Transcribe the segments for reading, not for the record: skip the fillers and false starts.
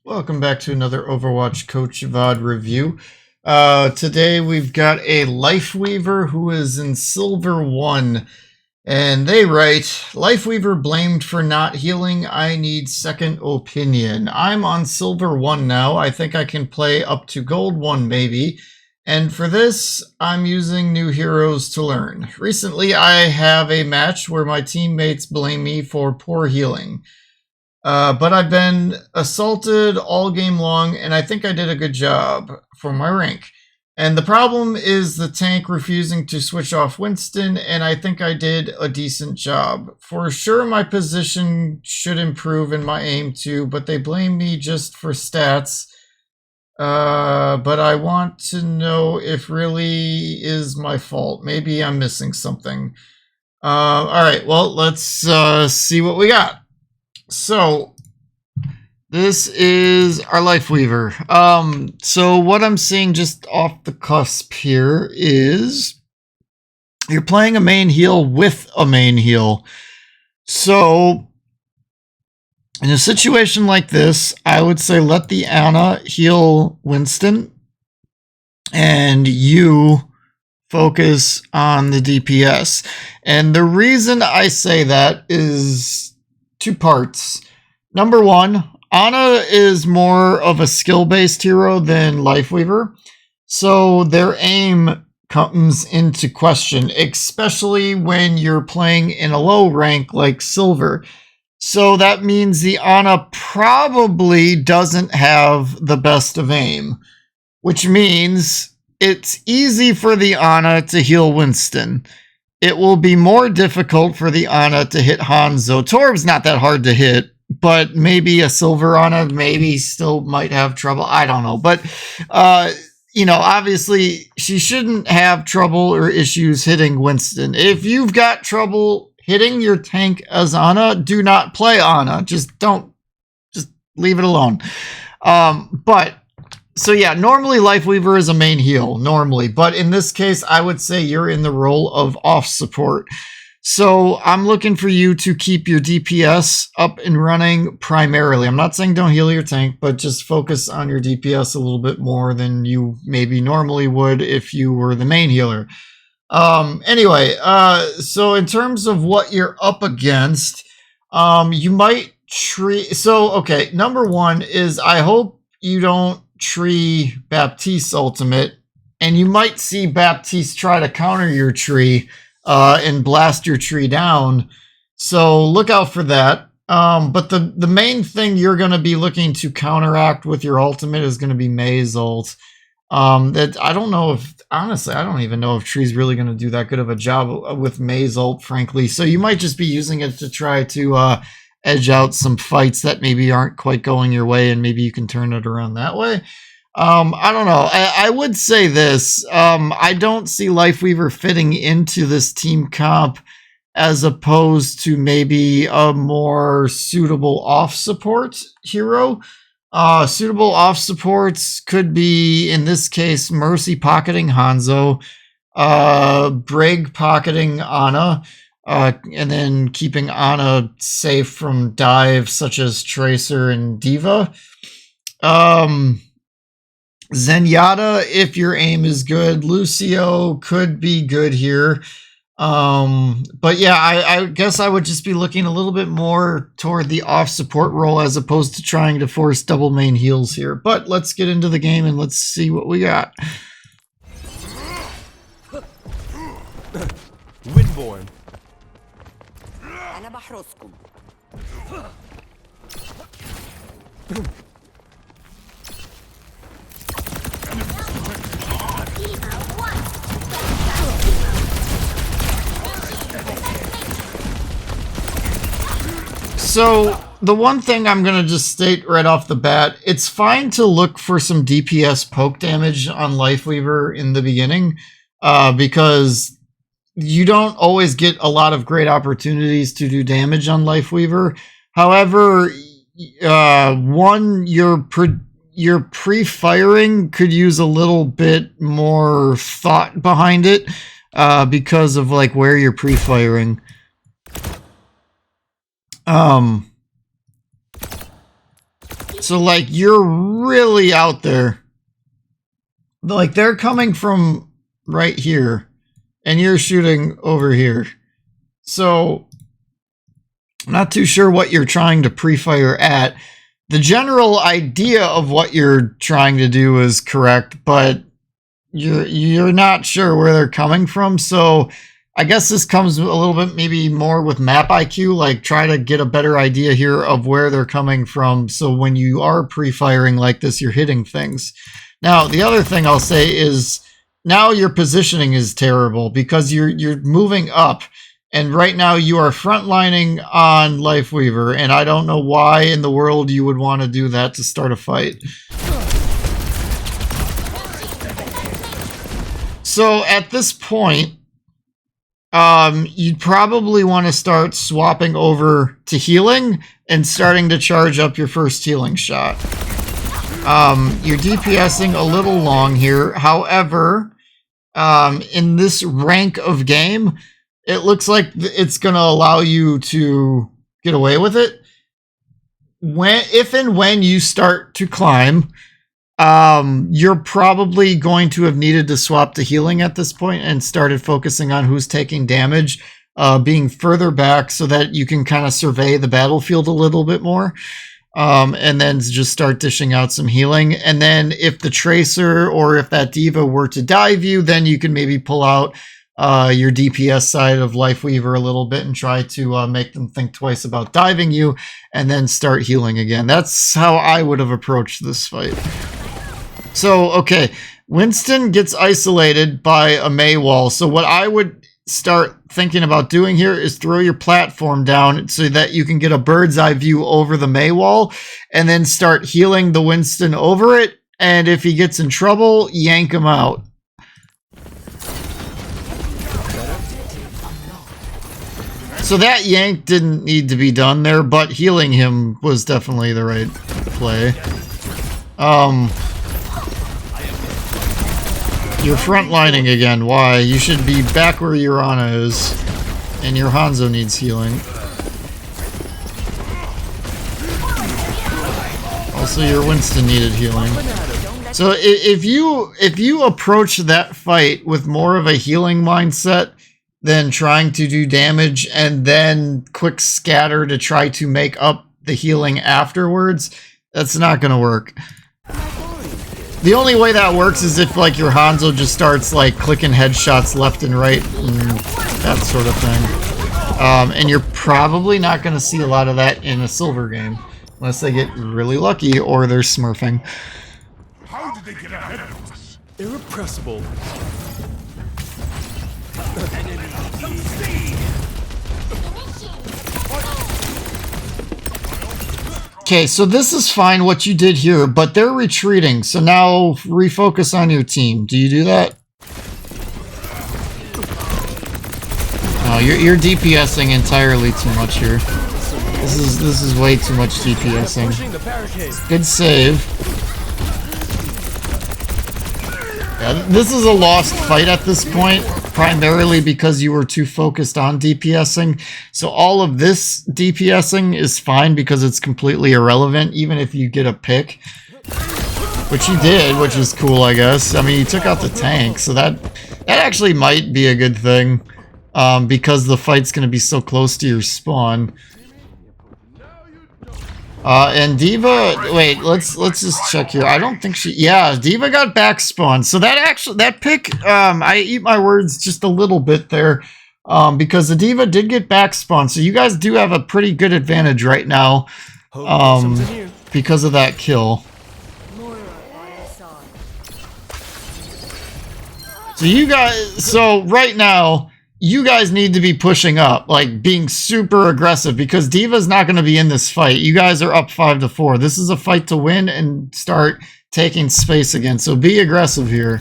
Welcome back to another Overwatch Coach VOD review. Today we've got a Lifeweaver who is in Silver 1. And they write, Lifeweaver blamed for not healing. I need second opinion. I'm on Silver 1 now. I think I can play up to Gold 1 maybe. And for this, I'm using new heroes to learn. Recently, I have a match where my teammates blame me for poor healing. But I've been assaulted all game long, and I think I did a good job for my rank. And the problem is the tank refusing to switch off Winston, and I think I did a decent job. For sure, my position should improve and my aim too, but they blame me just for stats. But I want to know if really is my fault. Maybe I'm missing something. Alright, well, let's see what we got. So, this is our Lifeweaver. So what I'm seeing just off the cusp here is you're playing a main heal with a main heal. So, in a situation like this, I would say let the Ana heal Winston and you focus on the DPS. And the reason I say that is two parts. Number one, Ana is more of a skill-based hero than Lifeweaver, so their aim comes into question, especially when you're playing in a low rank like Silver. So that means the Ana probably doesn't have the best of aim, which means it's easy for the Ana to heal Winston. It will be more difficult for the Ana to hit Hanzo. Torb's not that hard to hit, but maybe a Silver Ana maybe still might have trouble. I don't know. But, you know, obviously she shouldn't have trouble or issues hitting Winston. If you've got trouble hitting your tank as Ana, do not play Ana. Just leave it alone. So yeah, normally Lifeweaver is a main heal, normally. But in this case, I would say you're in the role of off support. So I'm looking for you to keep your DPS up and running primarily. I'm not saying don't heal your tank, but just focus on your DPS a little bit more than you maybe normally would if you were the main healer. Anyway, so in terms of what you're up against, you might tree. So, okay, number one is I hope you don't tree Baptiste's ultimate, and you might see Baptiste try to counter your tree and blast your tree down. So look out for that. But the main thing you're going to be looking to counteract with your ultimate is going to be Mei's ult. That I don't know if, honestly, I don't even know if Tree's really going to do that good of a job with Mei's ult, frankly. So you might just be using it to try to edge out some fights that maybe aren't quite going your way, and maybe you can turn it around that way. I don't know. I would say this. I don't see Lifeweaver fitting into this team comp as opposed to maybe a more suitable off support hero. Suitable off supports could be, in this case, Mercy pocketing Hanzo, Brig pocketing Ana, and then keeping Ana safe from dives such as Tracer and Diva. Zenyatta, if your aim is good. Lucio could be good here. But yeah, I guess I would just be looking a little bit more toward the off support role as opposed to trying to force double main heals here. But let's get into the game and let's see what we got. Windborn. So the one thing I'm going to just state right off the bat, it's fine to look for some DPS poke damage on Lifeweaver in the beginning, because you don't always get a lot of great opportunities to do damage on Lifeweaver. However, your pre-firing could use a little bit more thought behind it, because of like where you're pre-firing. So, like, you're really out there. Like, they're coming from right here, and you're shooting over here. So, I'm not too sure what you're trying to pre-fire at. The general idea of what you're trying to do is correct, but you're not sure where they're coming from. So I guess this comes a little bit maybe more with map IQ, like try to get a better idea here of where they're coming from. So when you are pre-firing like this, you're hitting things. Now, the other thing I'll say is now your positioning is terrible because you're moving up. And right now you are frontlining on Lifeweaver, and I don't know why in the world you would want to do that to start a fight. So at this point, you'd probably want to start swapping over to healing and starting to charge up your first healing shot. You're DPSing a little long here. However, in this rank of game, it looks like it's going to allow you to get away with it. If and when you start to climb, you're probably going to have needed to swap to healing at this point and started focusing on who's taking damage, being further back so that you can kind of survey the battlefield a little bit more. And then just start dishing out some healing. And then if the Tracer or if that Diva were to dive you, then you can maybe pull out your DPS side of Lifeweaver a little bit and try to make them think twice about diving you and then start healing again. That's how I would have approached this fight. So, okay, Winston gets isolated by a Mei wall. So what I would start thinking about doing here is throw your platform down so that you can get a bird's eye view over the Mei wall and then start healing the Winston over it. And if he gets in trouble, yank him out. So that yank didn't need to be done there, but healing him was definitely the right play. You're frontlining again. Why? You should be back where your Ana is. And your Hanzo needs healing. Also, your Winston needed healing. So if you approach that fight with more of a healing mindset than trying to do damage and then quick scatter to try to make up the healing afterwards, that's not going to work. The only way that works is if like your Hanzo just starts like clicking headshots left and right and that sort of thing. And you're probably not going to see a lot of that in a silver game unless they get really lucky or they're smurfing. How did they get ahead of us? Irrepressible. Okay, so this is fine what you did here, but they're retreating. So now refocus on your team. Do you do that? No, you're DPSing entirely too much here. This is way too much DPSing. Good save. Yeah, this is a lost fight at this point, primarily because you were too focused on DPSing. So all of this DPSing is fine because it's completely irrelevant, even if you get a pick. Which you did, which is cool, I guess. I mean, you took out the tank, so that actually might be a good thing. Because the fight's going to be so close to your spawn. And Diva, wait, let's just check here. I don't think she, yeah, Diva got back spawned. So that pick, I eat my words just a little bit there, because the Diva did get back spawned. So you guys do have a pretty good advantage right now, because of that kill. So you guys, so right now, you guys need to be pushing up, like being super aggressive, because Diva's not going to be in this fight. You guys are up 5-4. This is a fight to win and start taking space again. So be aggressive here.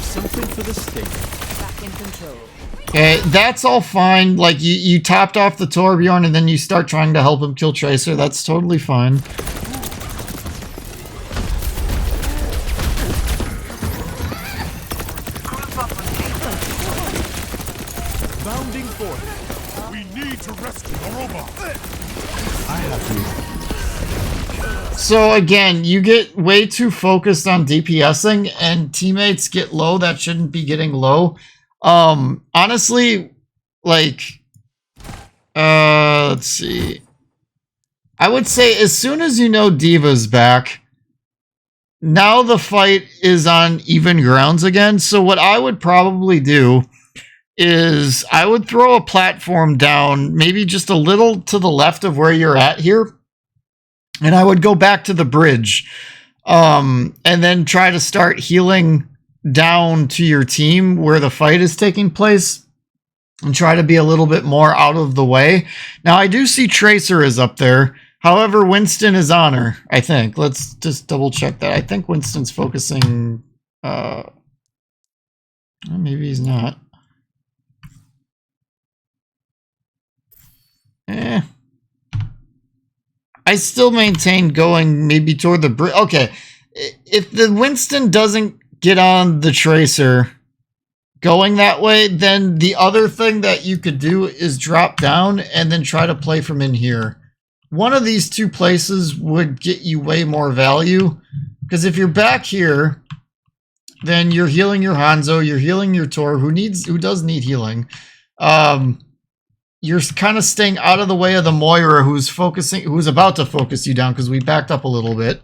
Something for the stake. Back in control. Okay, that's all fine. Like you topped off the Torbjorn and then you start trying to help him kill Tracer. That's totally fine. We need to rescue the robot. So again, you get way too focused on DPSing and teammates get low that shouldn't be getting low. Honestly, like, let's see. I would say as soon as you know D.Va's back, now the fight is on even grounds again. So what I would probably do is I would throw a platform down, maybe just a little to the left of where you're at here. And I would go back to the bridge, and then try to start healing down to your team where the fight is taking place and try to be a little bit more out of the way. Now, I do see Tracer is up there. However, Winston is on her, I think. Let's just double check that. I think Winston's focusing. Maybe he's not. I still maintain going maybe toward the bridge. Okay, if the Winston doesn't get on the Tracer going that way, then the other thing that you could do is drop down and then try to play from in here. One of these two places would get you way more value, because if you're back here, then you're healing your Hanzo, you're healing your Tor, who does need healing. You're kind of staying out of the way of the Moira, who's about to focus you down because we backed up a little bit.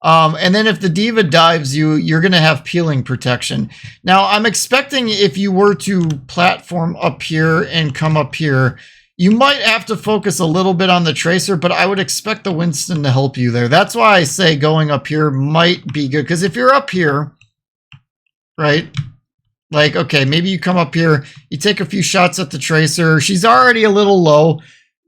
And then if the D.Va dives you, you're going to have peeling protection. Now, I'm expecting if you were to platform up here and come up here, you might have to focus a little bit on the Tracer, but I would expect the Winston to help you there. That's why I say going up here might be good, because if you're up here, right? Like, okay, maybe you come up here, you take a few shots at the Tracer. She's already a little low.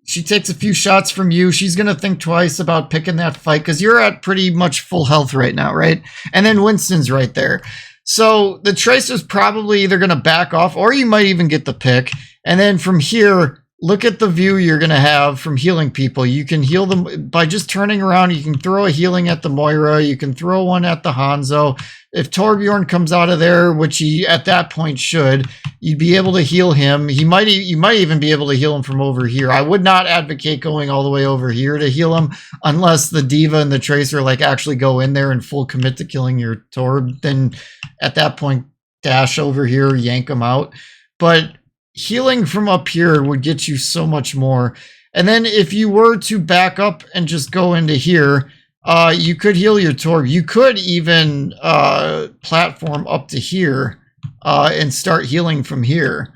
She takes a few shots from you. She's going to think twice about picking that fight because you're at pretty much full health right now, right? And then Winston's right there. So the Tracer's probably either going to back off or you might even get the pick. And then from here, look at the view you're going to have from healing people. You can heal them by just turning around. You can throw a healing at the Moira. You can throw one at the Hanzo. If Torbjorn comes out of there, which he at that point should, you'd be able to heal him. You might even be able to heal him from over here. I would not advocate going all the way over here to heal him unless the D.Va and the Tracer like actually go in there and full commit to killing your Torb. Then at that point, dash over here, yank him out. But healing from up here would get you so much more. And then if you were to back up and just go into here, you could heal your Torb. You could even platform up to here and start healing from here.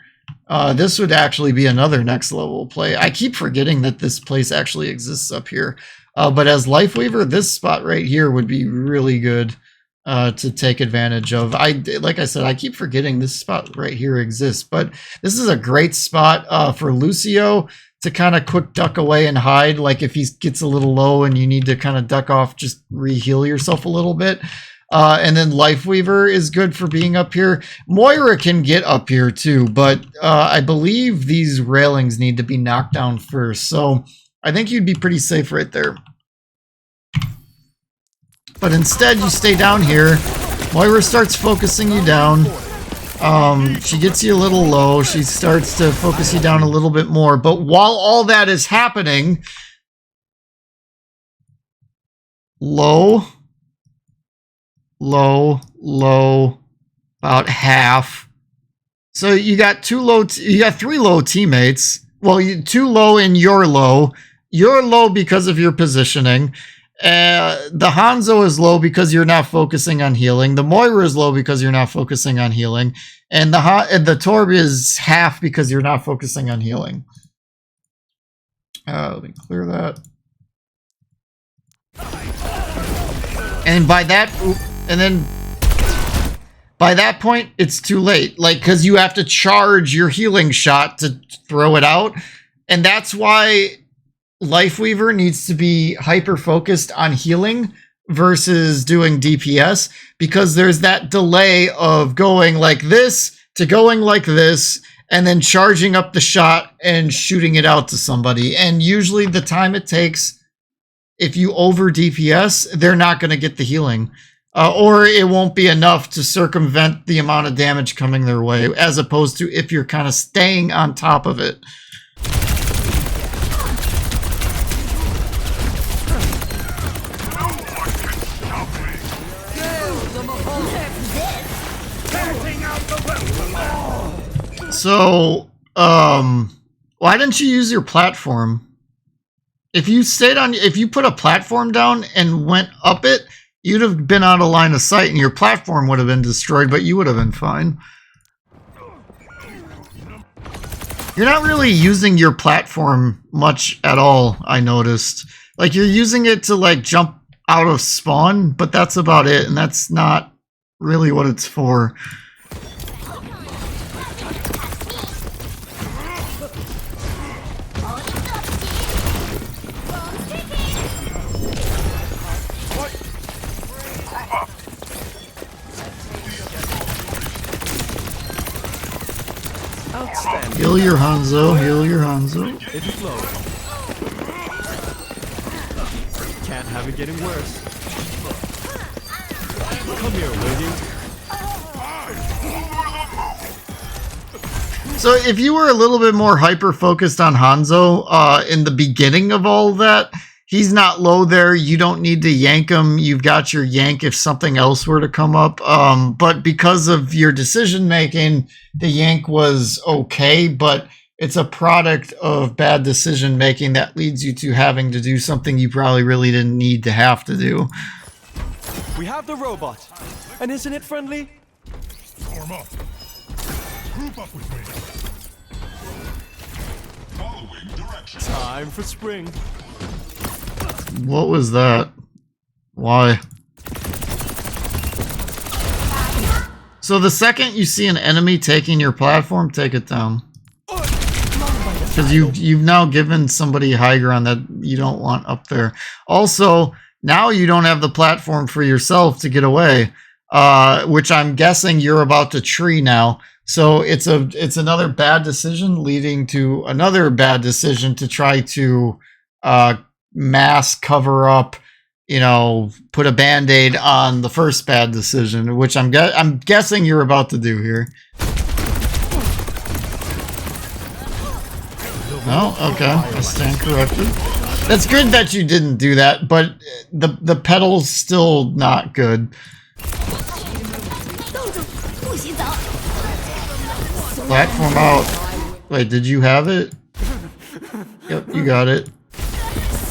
This would actually be another next level play. I keep forgetting that this place actually exists up here. But as Lifeweaver, this spot right here would be really good to take advantage of. Like I said, I keep forgetting this spot right here exists. But this is a great spot for Lucio to kind of quick duck away and hide. Like if he gets a little low and you need to kind of duck off, just re-heal yourself a little bit. And then Lifeweaver is good for being up here. Moira can get up here too, but I believe these railings need to be knocked down first. So I think you'd be pretty safe right there. But instead you stay down here. Moira starts focusing you down. She gets you a little low. She starts to focus you down a little bit more. But while all that is happening, low, about half. So you got you got 3 low teammates. Well, 2 low and you're low. You're low because of your positioning. The Hanzo is low because you're not focusing on healing. The Moira is low because you're not focusing on healing. And the Torb is half because you're not focusing on healing. Let me clear that. And by that point, it's too late. Like, because you have to charge your healing shot to throw it out. And that's why Lifeweaver needs to be hyper focused on healing versus doing DPS, because there's that delay of going like this to going like this and then charging up the shot and shooting it out to somebody. And usually the time it takes, if you over DPS, they're not going to get the healing, or it won't be enough to circumvent the amount of damage coming their way, as opposed to if you're kind of staying on top of it. So, why didn't you use your platform? If you put a platform down and went up it, you'd have been out of line of sight and your platform would have been destroyed, but you would have been fine. You're not really using your platform much at all, I noticed. Like, you're using it to, like, jump out of spawn, but that's about it, and that's not really what it's for. Outstanding. Heal your Hanzo, heal your Hanzo. It flows. Can't have it getting worse. Come here, lady. So if you were a little bit more hyper-focused on Hanzo in the beginning of all that, he's not low there. You don't need to yank him. You've got your yank if something else were to come up. But because of your decision-making, the yank was okay, but it's a product of bad decision-making that leads you to having to do something you probably really didn't need to have to do. We have the robot. And isn't it friendly? Form up. Group up with me. Following directions. Time for spring. What was that? Why? So the second you see an enemy taking your platform, take it down. Because you've now given somebody high ground that you don't want up there. Also, now you don't have the platform for yourself to get away, which I'm guessing you're about to tree now. So it's another bad decision leading to another bad decision to try to mask, cover up, you know, put a band-aid on the first bad decision, which I'm guessing you're about to do here. Oh, okay. I stand corrected. That's good that you didn't do that, but the pedal's still not good. Platform out. Wait, did you have it? Yep, you got it.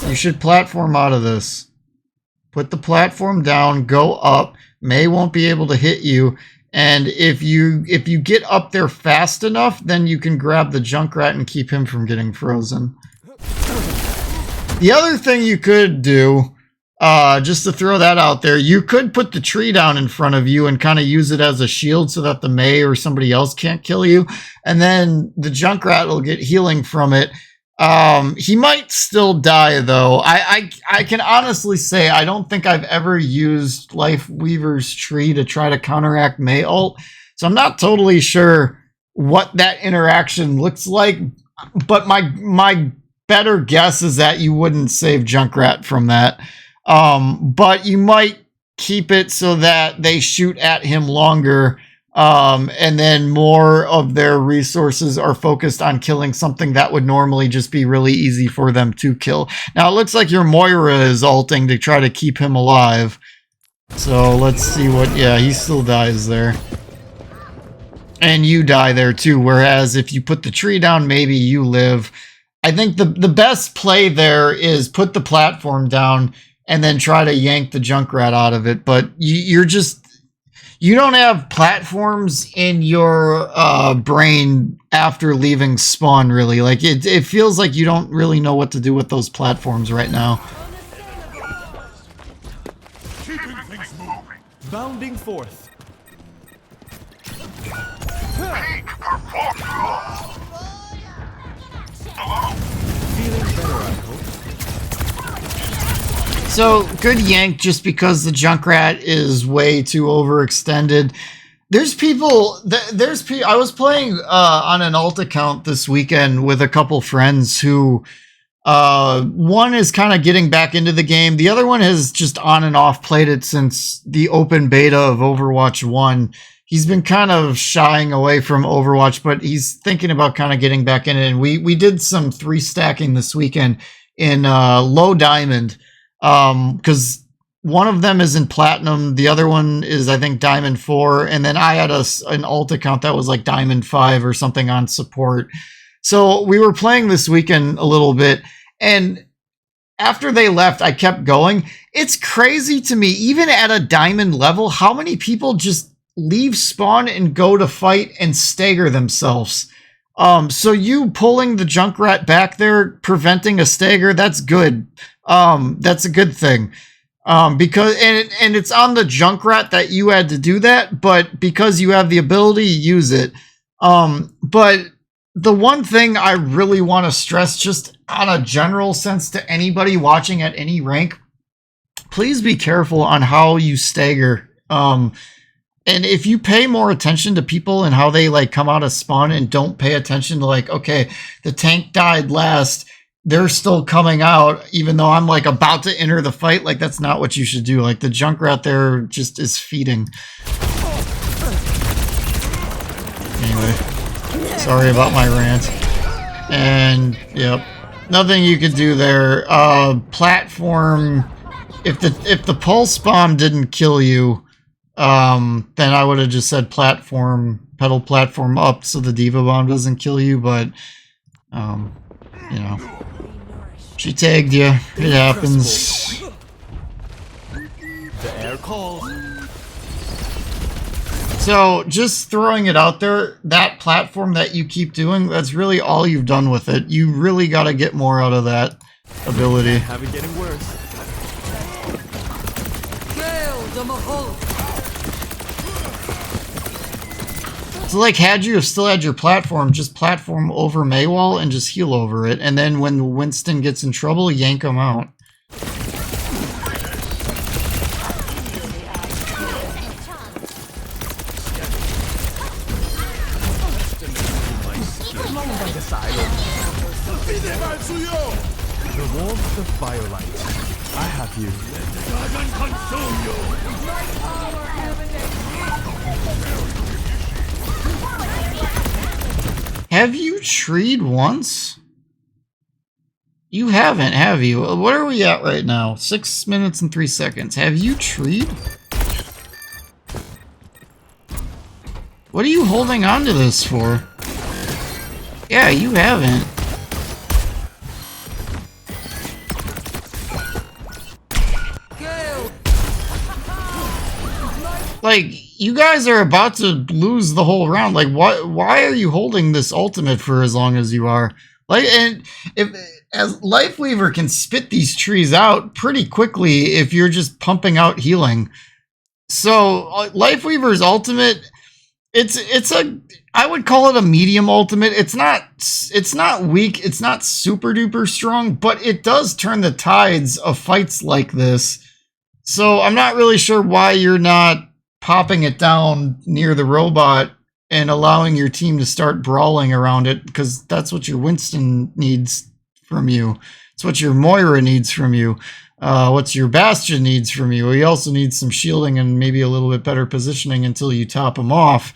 You should platform out of this. Put the platform down, go up. May won't be able to hit you. And if you get up there fast enough, then you can grab the Junkrat and keep him from getting frozen. The other thing you could do, just to throw that out there, you could put the tree down in front of you and kind of use it as a shield so that the May or somebody else can't kill you. And then the Junkrat will get healing from it. He might still die though. I can honestly say I don't think I've ever used Lifeweaver's tree to try to counteract May ult, so I'm not totally sure what that interaction looks like, but my better guess is that you wouldn't save Junkrat from that. But you might keep it so that they shoot at him longer, and then more of their resources are focused on killing something that would normally just be really easy for them to kill. Now it looks like your Moira is ulting to try to keep him alive. So let's see what, yeah, he still dies there. And you die there too, whereas if you put the tree down, maybe you live. I think the best play there is put the platform down and then try to yank the Junkrat out of it, but you don't have platforms in your brain after leaving spawn, really. Like, it feels like you don't really know what to do with those platforms right now. Keeping things moving. Bounding forth. Peak performance. Feeling better, I hope. So, good yank just because the Junkrat is way too overextended. There's people, I was playing on an alt account this weekend with a couple friends who, one is kind of getting back into the game. The other one has just on and off played it since the open beta of Overwatch 1. He's been kind of shying away from Overwatch, but he's thinking about kind of getting back in it. And we did some 3 stacking this weekend in low diamond. Because one of them is in platinum. The other one is, I think, diamond 4. And then I had an alt account that was like diamond 5 or something on support. So we were playing this weekend a little bit. And after they left, I kept going. It's crazy to me, even at a diamond level, how many people just leave spawn and go to fight and stagger themselves. So you pulling the Junkrat back there, preventing a stagger, that's good. That's a good thing. Because and it's on the Junkrat that you had to do that, but because you have the ability, use it. But the one thing I really want to stress, just on a general sense to anybody watching at any rank, please be careful on how you stagger. And if you pay more attention to people and how they like come out of spawn and don't pay attention to like, okay, the tank died last, they're still coming out, even though I'm like about to enter the fight. Like, that's not what you should do. Like, the Junkrat there just is feeding. Anyway, sorry about my rant. And yep, nothing you could do there. Platform. If the pulse bomb didn't kill you, then I would have just said platform, pedal platform up so the diva bomb doesn't kill you. But you know, she tagged you. It happens. The air calls. So just throwing it out there, that platform that you keep doing, that's really all you've done with it. You really got to get more out of that ability. Have it getting worse. So like, had you still had your platform, just platform over Maywall and just heal over it. And then when Winston gets in trouble, yank him out. The warmth of firelight. I have you. Have you treed once? You haven't, have you? What are we at right now? 6 minutes and 3 seconds. Have you treed? What are you holding on to this for? Yeah, you haven't. Like, you guys are about to lose the whole round. Like, why are you holding this ultimate for as long as you are? Like, and as Lifeweaver can spit these trees out pretty quickly if you're just pumping out healing. So Lifeweaver's ultimate, I would call it a medium ultimate. It's not weak, it's not super duper strong, but it does turn the tides of fights like this. So I'm not really sure why you're not popping it down near the robot and allowing your team to start brawling around it, because that's what your Winston needs from you. It's what your Moira needs from you. What's your Bastion needs from you. He also needs some shielding and maybe a little bit better positioning until you top him off.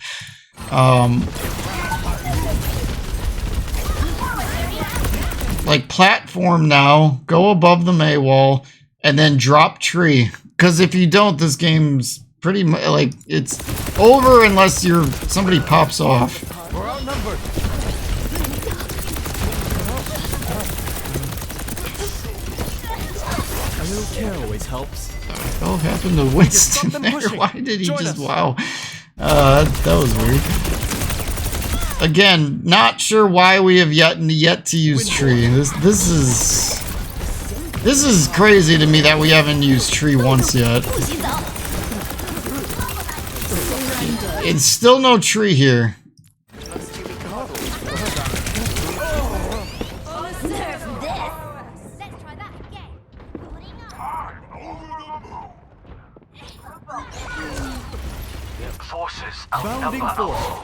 Like, platform now, go above the Maywall, and then drop tree. Because if you don't, this game's pretty much like it's over unless somebody pops off. We're outnumbered. A little care always helps. What happened to Winston there? Why did he just... Wow. That was weird. Again, not sure why we have yet to use tree. This is crazy to me that we haven't used tree once yet. It's still no tree here. Bounding force.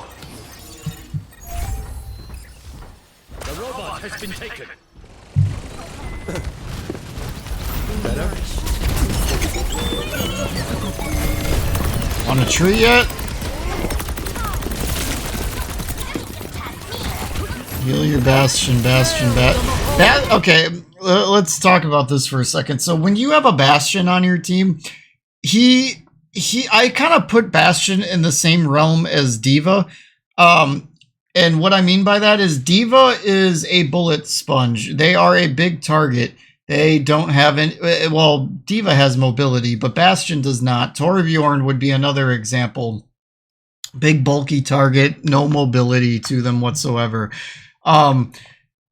The robot has been taken. Better. On a tree yet? Heal your Bastion, okay. let's talk about this for a second. So when you have a Bastion on your team, I kind of put Bastion in the same realm as Diva. And what I mean by that is Diva is a bullet sponge. They are a big target. They don't have any, well, Diva has mobility, but Bastion does not. Torbjorn would be another example. Big bulky target, no mobility to them whatsoever.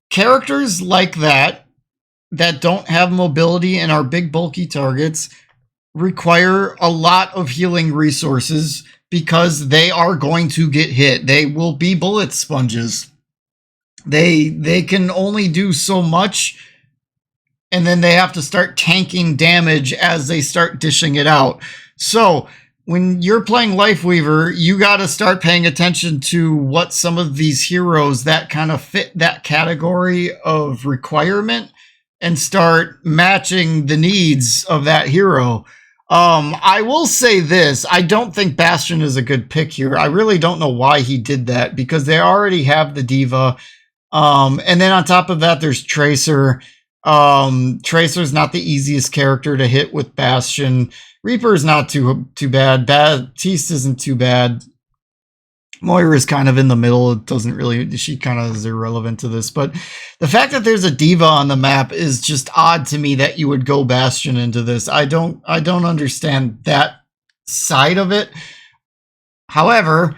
Characters like that don't have mobility and are big bulky targets require a lot of healing resources because they are going to get hit. They will be bullet sponges. They can only do so much, and then they have to start tanking damage as they start dishing it out. So when you're playing Lifeweaver, you got to start paying attention to what some of these heroes that kind of fit that category of requirement and start matching the needs of that hero. I will say this. I don't think Bastion is a good pick here. I really don't know why he did that because they already have the Diva. And then on top of that, there's Tracer. Tracer's not the easiest character to hit with Bastion. Reaper's not too bad. Baptiste isn't too bad. Moira's kind of in the middle. It doesn't really, she kind of is irrelevant to this. But the fact that there's a Diva on the map is just odd to me that you would go Bastion into this. I don't understand that side of it. However,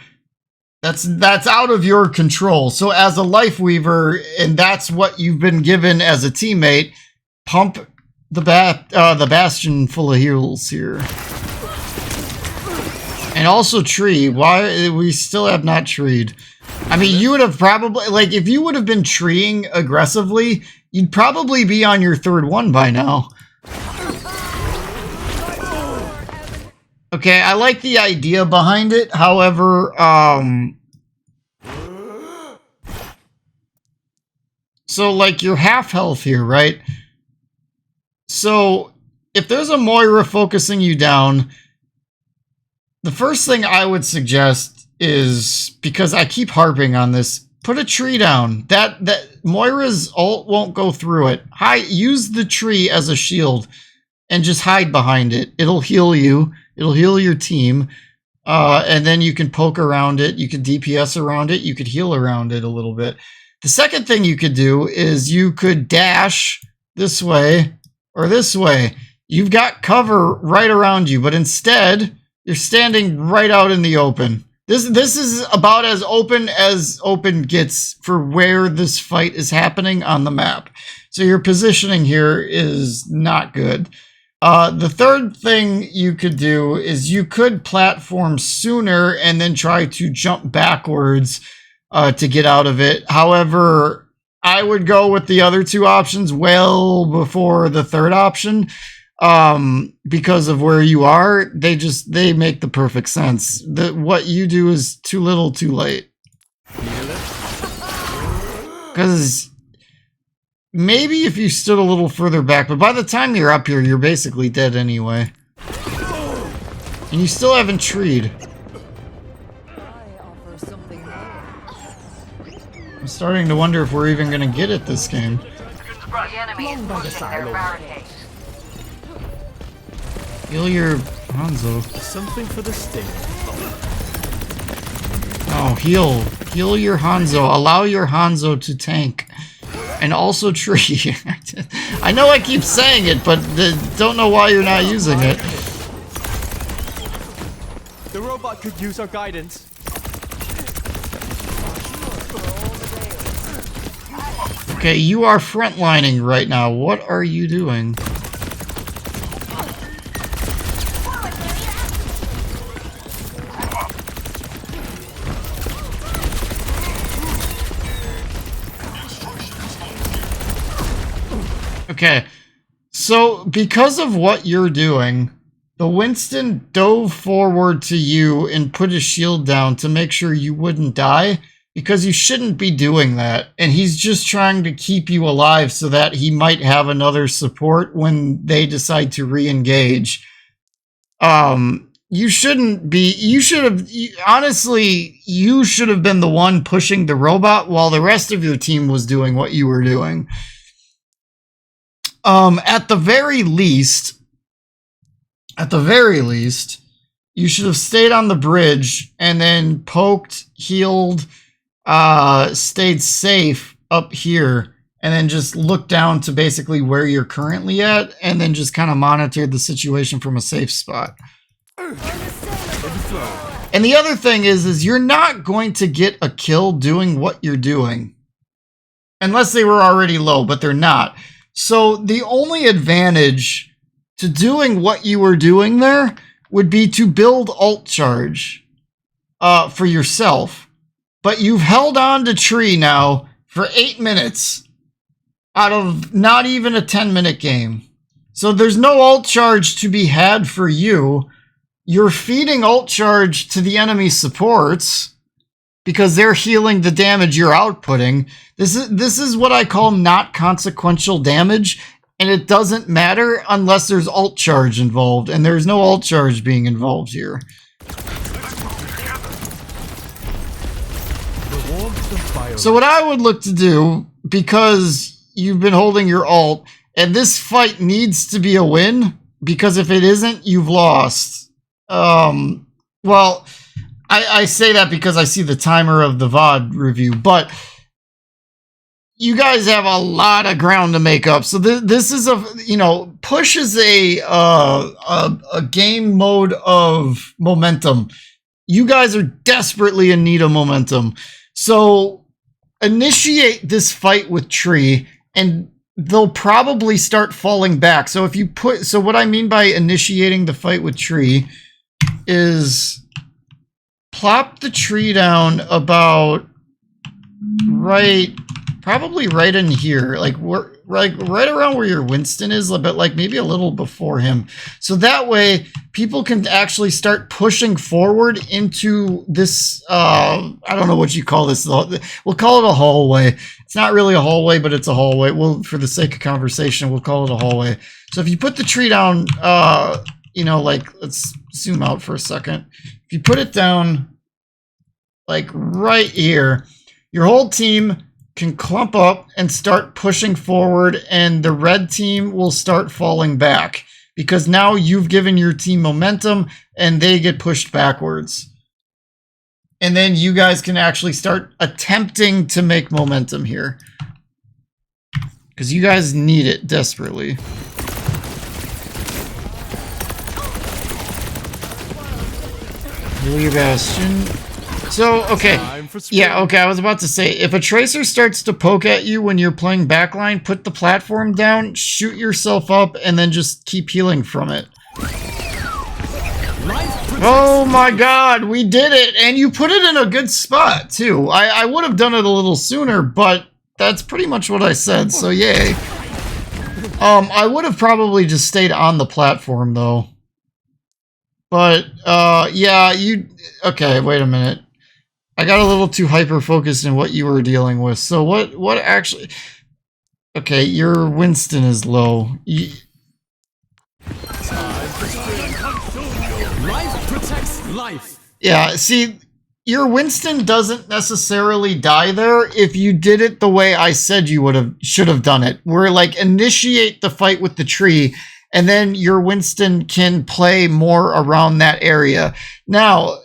that's out of your control. So as a Lifeweaver, and that's what you've been given as a teammate, pump the Bastion full of heals here. And also tree. Why we still have not treed. I mean, you would have probably, like, if you would have been treeing aggressively, you'd probably be on your third one by now. Okay, I like the idea behind it. However, so like you're half health here, right? So if there's a Moira focusing you down, the first thing I would suggest is, because I keep harping on this, put a tree down. That Moira's ult won't go through it. Use the tree as a shield and just hide behind it. It'll heal you. It'll heal your team. And then you can poke around it. You could DPS around it. You could heal around it a little bit. The second thing you could do is you could dash this way or this way. You've got cover right around you, but instead you're standing right out in the open. This is about as open gets for where this fight is happening on the map. So your positioning here is not good. The third thing you could do is you could platform sooner and then try to jump backwards to get out of it. However, I would go with the other two options well before the third option. Because of where you are, they make the perfect sense. What you do is too little, too late. Because maybe if you stood a little further back, but by the time you're up here, you're basically dead anyway. And you still haven't treed. I'm starting to wonder if we're even going to get it this game. The enemy is pushing their barricades. Heal your Hanzo. Something for the sting. Oh, heal your Hanzo. Allow your Hanzo to tank. And also tree. I know I keep saying it, but don't know why you're not using it. The robot could use our guidance. Okay, you are frontlining right now. What are you doing? Okay, so because of what you're doing, the Winston dove forward to you and put his shield down to make sure you wouldn't die, because you shouldn't be doing that. And he's just trying to keep you alive so that he might have another support when they decide to re-engage. You shouldn't be, honestly, you should have been the one pushing the robot while the rest of your team was doing what you were doing. At the very least, you should have stayed on the bridge and then poked, healed, stayed safe up here, and then just looked down to basically where you're currently at, and then just kind of monitored the situation from a safe spot. And the other thing is you're not going to get a kill doing what you're doing. Unless they were already low, but they're not. So the only advantage to doing what you were doing there would be to build alt charge for yourself. But you've held on to tree now for 8 minutes out of not even a 10-minute game. So there's no alt charge to be had for you. You're feeding alt charge to the enemy supports because they're healing the damage you're outputting. This is what I call not consequential damage, and it doesn't matter unless there's alt charge involved, and there's no alt charge being involved here. So what I would look to do, because you've been holding your alt, and this fight needs to be a win, because if it isn't, you've lost. Well, I say that because I see the timer of the VOD review, but you guys have a lot of ground to make up. So this is push is a game mode of momentum. You guys are desperately in need of momentum. So initiate this fight with tree, and they'll probably start falling back. So what I mean by initiating the fight with tree is plop the tree down about probably right in here, like right around where your Winston is, but like maybe a little before him. So that way people can actually start pushing forward into this, I don't know what you call this. We'll call it a hallway. It's not really a hallway, but it's a hallway. For the sake of conversation, we'll call it a hallway. So if you put the tree down, let's zoom out for a second. If you put it down like right here, your whole team can clump up and start pushing forward, and the red team will start falling back because now you've given your team momentum and they get pushed backwards. And then you guys can actually start attempting to make momentum here because you guys need it desperately. Your Bastion. So, okay. Yeah, okay, I was about to say, if a tracer starts to poke at you when you're playing backline, put the platform down, shoot yourself up, and then just keep healing from it. Oh my god, we did it! And you put it in a good spot, too. I would have done it a little sooner, but that's pretty much what I said, so yay. I would have probably just stayed on the platform, though. But, yeah, okay, wait a minute. I got a little too hyper-focused in what you were dealing with. So what actually... Okay, your Winston is low. Life protects life. Yeah, see, your Winston doesn't necessarily die there if you did it the way I said you should have done it. Where, like, initiate the fight with the tree, and then your Winston can play more around that area. Now,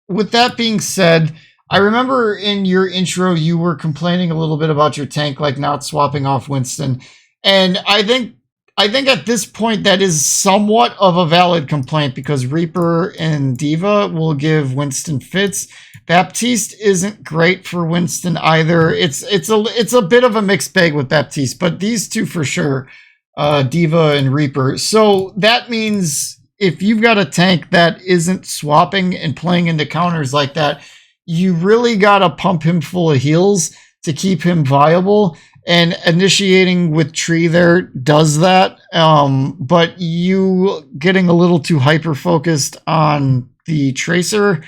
with that being said, I remember in your intro you were complaining a little bit about your tank, like not swapping off Winston. And I think at this point that is somewhat of a valid complaint because Reaper and D.Va will give Winston fits. Baptiste isn't great for Winston either. It's a bit of a mixed bag with Baptiste, but these two for sure, D.Va and Reaper. So that means if you've got a tank that isn't swapping and playing into counters like that, you really got to pump him full of heals to keep him viable. And initiating with tree there does that. But you getting a little too hyper-focused on the tracer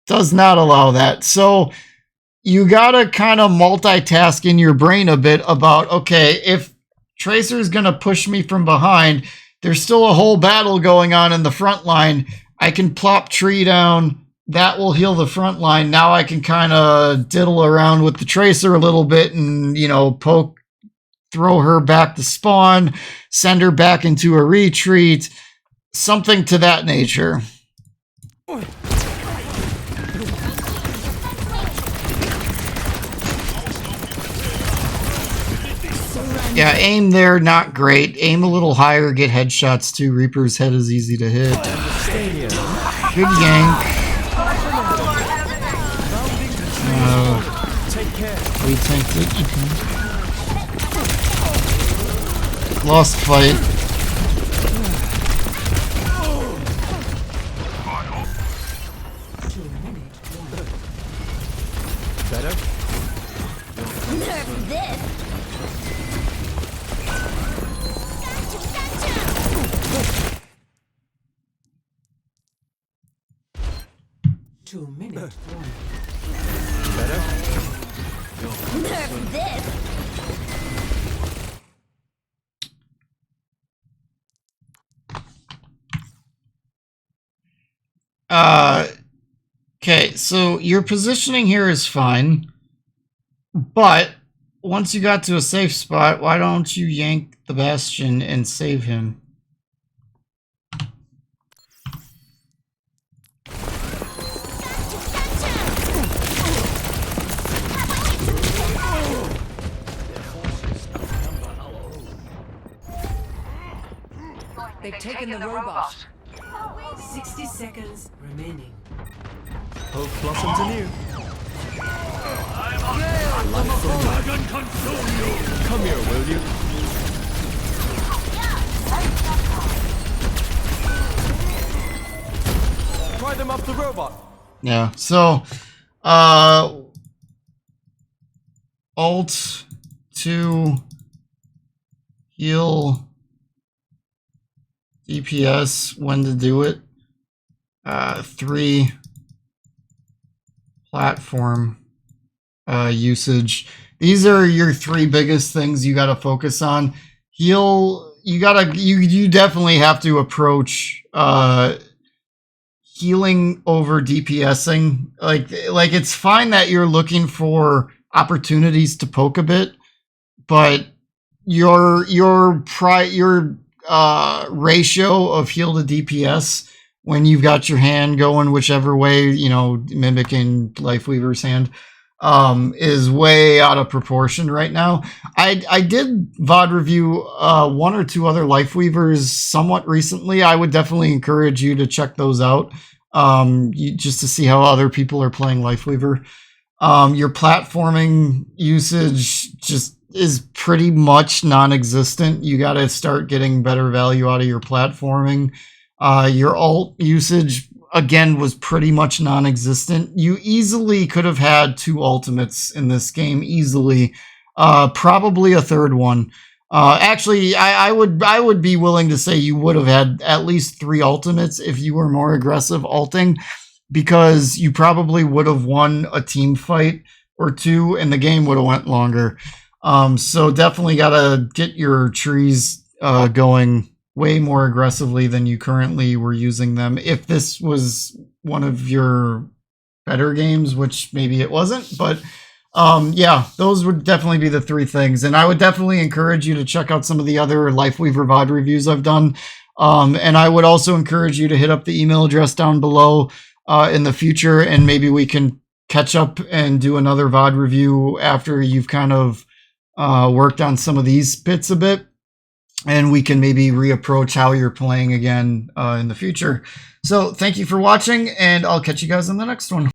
does not allow that. So you got to kind of multitask in your brain a bit about, okay, if tracer is going to push me from behind, there's still a whole battle going on in the front line. I can plop tree down. That will heal the front line. Now I can kind of diddle around with the tracer a little bit and, poke throw her back to spawn, send her back into a retreat, something to that nature. Yeah, aim there, not great. Aim a little higher, get headshots too. Reaper's head is easy to hit. Good yank. We tanked it. Okay. Lost fight. Better? Nerf this! 2 minutes. Better? Nerf this! Okay, so your positioning here is fine, but once you got to a safe spot, why don't you yank the Bastion and save him? They've taken the robot. 60 seconds remaining. Hope blossoms anew. Dragon consume you! Come here, will you? Try them up the robot. Yeah, so, Alt to heal DPS, when to do it. 3 platform usage. These are your 3 biggest things you got to focus on. Heal, you definitely have to approach healing over DPSing. Like it's fine that you're looking for opportunities to poke a bit, but your ratio of heal to DPS when you've got your hand going whichever way, you know, mimicking Lifeweaver's hand, is way out of proportion right now. I did VOD review 1 or 2 other Lifeweavers somewhat recently. I would definitely encourage you to check those out, just to see how other people are playing Lifeweaver. Your platforming usage just is pretty much non-existent. You got to start getting better value out of your platforming. Your ult usage, again, was pretty much non-existent. You easily could have had 2 ultimates in this game, easily. Probably a 3rd one. Actually, I would be willing to say you would have had at least 3 ultimates if you were more aggressive ulting, because you probably would have won a team fight or 2 and the game would have went longer. So definitely gotta get your trees going way more aggressively than you currently were using them. If this was one of your better games, which maybe it wasn't, but yeah, those would definitely be the 3 things. And I would definitely encourage you to check out some of the other Lifeweaver VOD reviews I've done. And I would also encourage you to hit up the email address down below in the future, and maybe we can catch up and do another VOD review after you've kind of worked on some of these bits a bit, and we can maybe reapproach how you're playing again in the future. So thank you for watching, and I'll catch you guys in the next one.